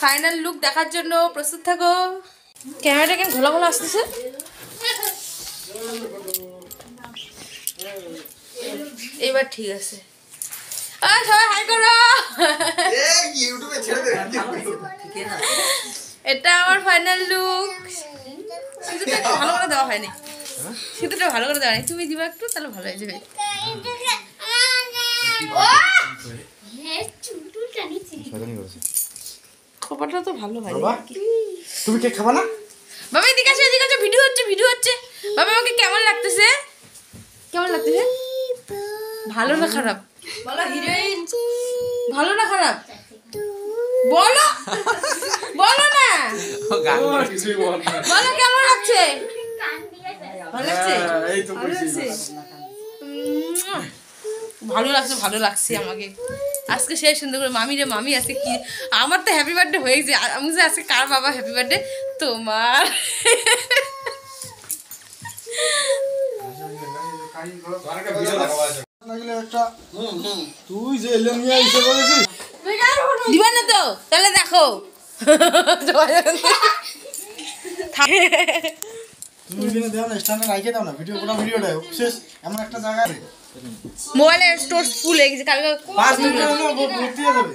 Final look দেখার জন্য প্রস্তুত থাকো। ক্যামেরাটা কেন ঘোলা ঘোলা আসতেছে? এইবার ঠিক আছে। সবাই হাই করো। এটা আমার ফাইনাল লুক। সিঁদুরটা ভালো করে দেওয়া হয়নি, সিঁদুরটা ভালো করে দেওয়া হয়নি। তুমি দিবা একটু, তাহলে ভালো হয়ে যাবে। খবরটা তো ভালো হয়। তুমি কেক খাবা না? বাবা এদিকে আসো, এদিকে আসো, ভিডিও হচ্ছে। বাবা আমাকে কেমন লাগতেছে? ভালো না খারাপ? বলো হিরোইন ভালো না খারাপ? বলো না। বলো কেমন লাগছে? ভালো লাগছে আমাকে। আজকে সেই সুন্দর করে মামি আজকে কি আমার তো হ্যাপি বার্থডে হয়েছে। আমি যে আজকে কার বাবা হ্যাপি বার্থডে? তোমার। তুই যে এলে নিয়ে এসে বলেছিস দিবা না তো, তাহলে দেখো। তুমি কিনে দাও না, স্ট্যান্ডে রাখে দাও না, ভিডিওটা শেষ। এমন একটা জায়গায় মোবাইলের স্টোর ফুল হয়ে গেছে, কালকে 5 মিনিট ভর্তি হয়ে যাবে।